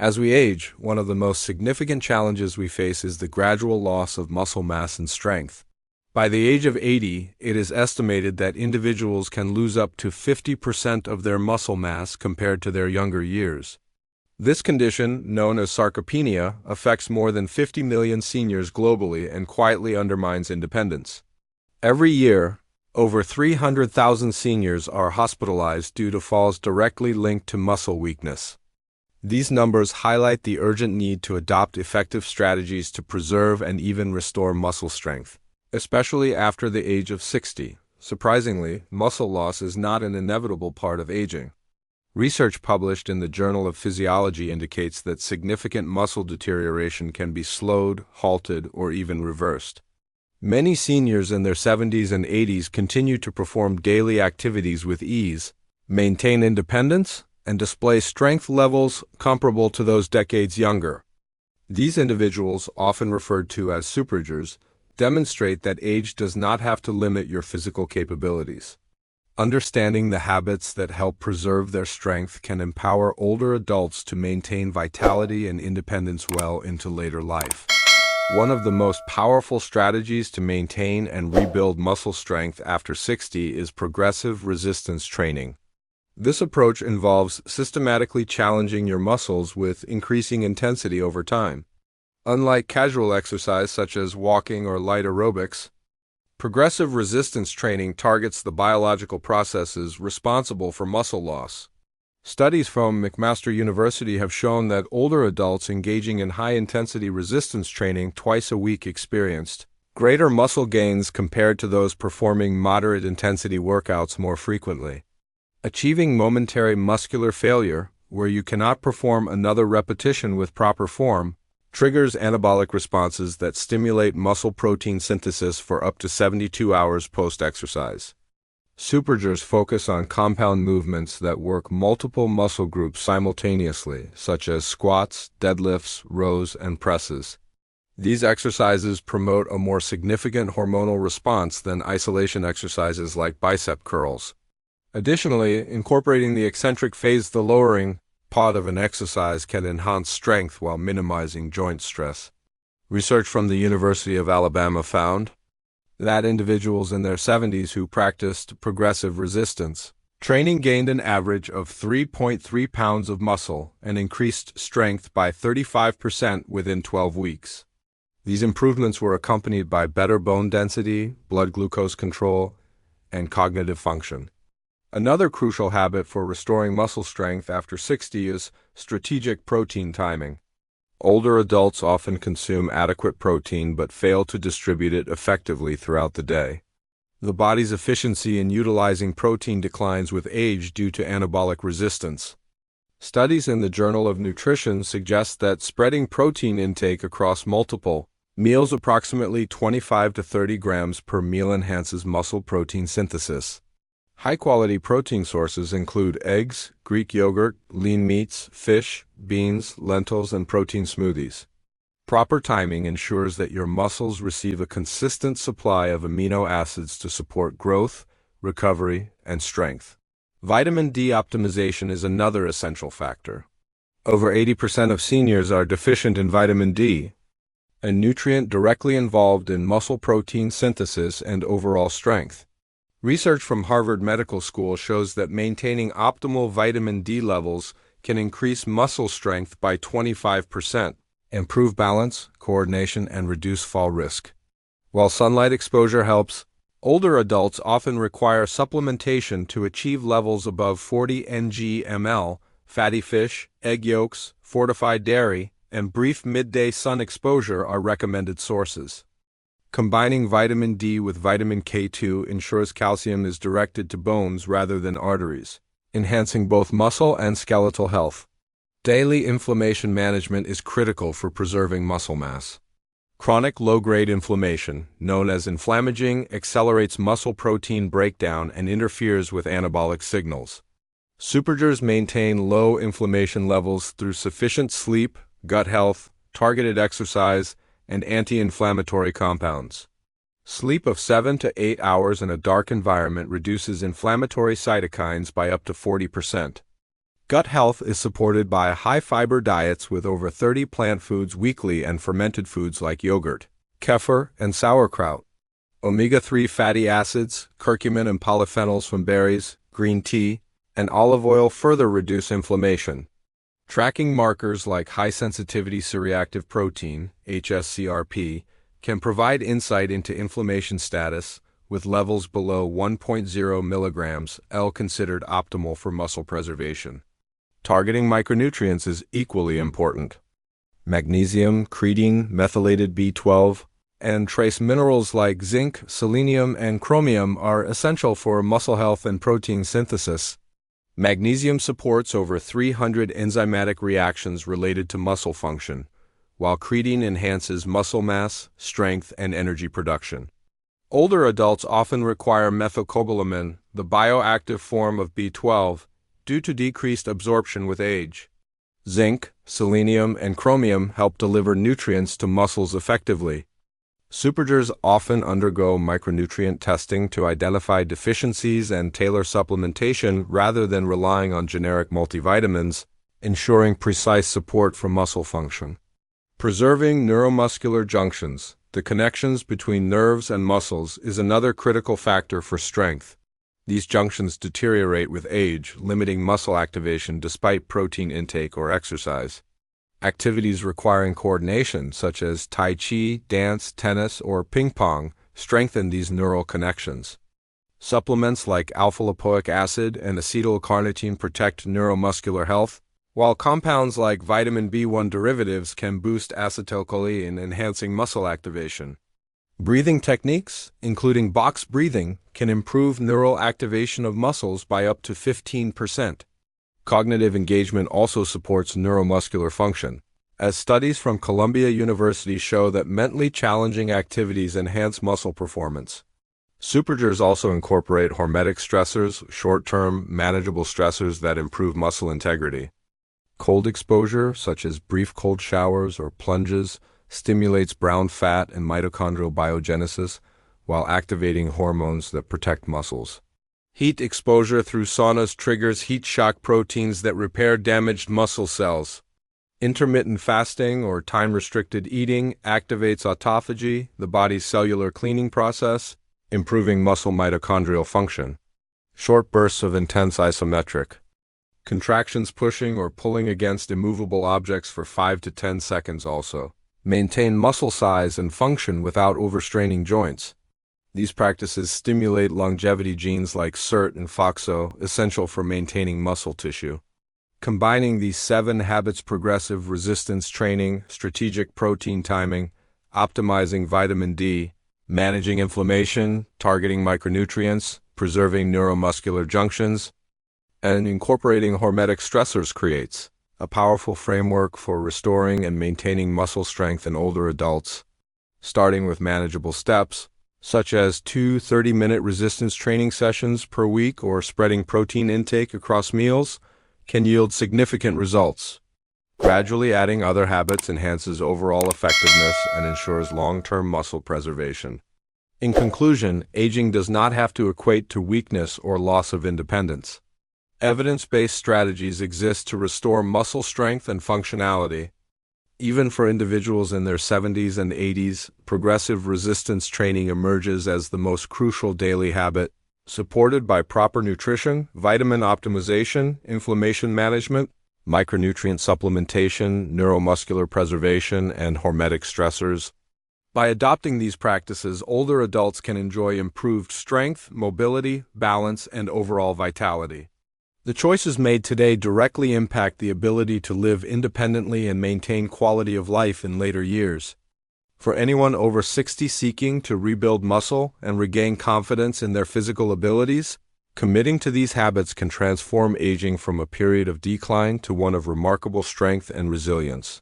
As we age, one of the most significant challenges we face is the gradual loss of muscle mass and strength. By the age of 80, it is estimated that individuals can lose up to 50% of their muscle mass compared to their younger years. This condition, known as sarcopenia, affects more than 50 million seniors globally and quietly undermines independence. Every year, over 300,000 seniors are hospitalized due to falls directly linked to muscle weakness. These numbers highlight the urgent need to adopt effective strategies to preserve and even restore muscle strength, especially after the age of 60. Surprisingly, muscle loss is not an inevitable part of aging. Research published in the Journal of Physiology indicates that significant muscle deterioration can be slowed, halted, or even reversed. Many seniors in their 70s and 80s continue to perform daily activities with ease, maintain independence, and display strength levels comparable to those decades younger. These individuals, often referred to as superagers, demonstrate that age does not have to limit your physical capabilities. Understanding the habits that help preserve their strength can empower older adults to maintain vitality and independence well into later life. One of the most powerful strategies to maintain and rebuild muscle strength after 60 is progressive resistance training. This approach involves systematically challenging your muscles with increasing intensity over time. Unlike casual exercise such as walking or light aerobics, progressive resistance training targets the biological processes responsible for muscle loss. Studies from McMaster University have shown that older adults engaging in high-intensity resistance training twice a week experienced greater muscle gains compared to those performing moderate-intensity workouts more frequently. Achieving momentary muscular failure, where you cannot perform another repetition with proper form, triggers anabolic responses that stimulate muscle protein synthesis for up to 72 hours post-exercise. Superagers focus on compound movements that work multiple muscle groups simultaneously, such as squats, deadlifts, rows, and presses. These exercises promote a more significant hormonal response than isolation exercises like bicep curls. Additionally, incorporating the eccentric phase, the lowering part of an exercise, can enhance strength while minimizing joint stress. Research from the University of Alabama found that individuals in their 70s who practiced progressive resistance training gained an average of 3.3 pounds of muscle and increased strength by 35% within 12 weeks. These improvements were accompanied by better bone density, blood glucose control, and cognitive function. Another crucial habit for restoring muscle strength after 60 is strategic protein timing. Older adults often consume adequate protein but fail to distribute it effectively throughout the day. The body's efficiency in utilizing protein declines with age due to anabolic resistance. Studies in the Journal of Nutrition suggest that spreading protein intake across multiple meals, approximately 25 to 30 grams per meal, enhances muscle protein synthesis. High-quality protein sources include eggs, Greek yogurt, lean meats, fish, beans, lentils, and protein smoothies. Proper timing ensures that your muscles receive a consistent supply of amino acids to support growth, recovery, and strength. Vitamin D optimization is another essential factor. Over 80% of seniors are deficient in vitamin D, a nutrient directly involved in muscle protein synthesis and overall strength. Research from Harvard Medical School shows that maintaining optimal vitamin D levels can increase muscle strength by 25%, improve balance, coordination, and reduce fall risk. While sunlight exposure helps, older adults often require supplementation to achieve levels above 40 ng/ml. Fatty fish, egg yolks, fortified dairy, and brief midday sun exposure are recommended sources. Combining vitamin D with vitamin K2 ensures calcium is directed to bones rather than arteries, enhancing both muscle and skeletal health. Daily inflammation management is critical for preserving muscle mass. Chronic low-grade inflammation, known as inflammaging, accelerates muscle protein breakdown and interferes with anabolic signals. Superagers maintain low inflammation levels through sufficient sleep, gut health, targeted exercise, and anti-inflammatory compounds. Sleep of 7 to 8 hours in a dark environment reduces inflammatory cytokines by up to 40%. Gut health is supported by high-fiber diets with over 30 plant foods weekly and fermented foods like yogurt, kefir, and sauerkraut. Omega-3 fatty acids, curcumin and polyphenols from berries, green tea, and olive oil further reduce inflammation. Tracking markers like high-sensitivity C-reactive protein, HSCRP, can provide insight into inflammation status, with levels below 1.0 milligrams L considered optimal for muscle preservation. Targeting micronutrients is equally important. Magnesium, creatine, methylated B12, and trace minerals like zinc, selenium, and chromium are essential for muscle health and protein synthesis. Magnesium supports over 300 enzymatic reactions related to muscle function, while creatine enhances muscle mass, strength, and energy production. Older adults often require methylcobalamin, the bioactive form of B12, due to decreased absorption with age. Zinc, selenium, and chromium help deliver nutrients to muscles effectively. Supergers often undergo micronutrient testing to identify deficiencies and tailor supplementation rather than relying on generic multivitamins, ensuring precise support for muscle function. Preserving neuromuscular junctions, the connections between nerves and muscles, is another critical factor for strength. These junctions deteriorate with age, limiting muscle activation despite protein intake or exercise. Activities requiring coordination, such as tai chi, dance, tennis, or ping pong, strengthen these neural connections. Supplements like alpha-lipoic acid and acetyl-carnitine protect neuromuscular health, while compounds like vitamin B1 derivatives can boost acetylcholine, enhancing muscle activation. Breathing techniques, including box breathing, can improve neural activation of muscles by up to 15%. Cognitive engagement also supports neuromuscular function, as studies from Columbia University show that mentally challenging activities enhance muscle performance. Supergers also incorporate hormetic stressors, short-term, manageable stressors that improve muscle integrity. Cold exposure, such as brief cold showers or plunges, stimulates brown fat and mitochondrial biogenesis while activating hormones that protect muscles. Heat exposure through saunas triggers heat shock proteins that repair damaged muscle cells. Intermittent fasting or time-restricted eating activates autophagy, the body's cellular cleaning process, improving muscle mitochondrial function. Short bursts of intense isometric contractions, pushing or pulling against immovable objects for 5 to 10 seconds also maintain muscle size and function without overstraining joints. These practices stimulate longevity genes like SIRT and FOXO, essential for maintaining muscle tissue. Combining these 7 habits: progressive resistance training, strategic protein timing, optimizing vitamin D, managing inflammation, targeting micronutrients, preserving neuromuscular junctions, and incorporating hormetic stressors creates a powerful framework for restoring and maintaining muscle strength in older adults. Starting with manageable steps, such as 2 30-minute resistance training sessions per week or spreading protein intake across meals, can yield significant results. Gradually adding other habits enhances overall effectiveness and ensures long-term muscle preservation. In conclusion, aging does not have to equate to weakness or loss of independence. Evidence-based strategies exist to restore muscle strength and functionality. Even for individuals in their 70s and 80s, progressive resistance training emerges as the most crucial daily habit, supported by proper nutrition, vitamin optimization, inflammation management, micronutrient supplementation, neuromuscular preservation, and hormetic stressors. By adopting these practices, older adults can enjoy improved strength, mobility, balance, and overall vitality. The choices made today directly impact the ability to live independently and maintain quality of life in later years. For anyone over 60 seeking to rebuild muscle and regain confidence in their physical abilities, committing to these habits can transform aging from a period of decline to one of remarkable strength and resilience.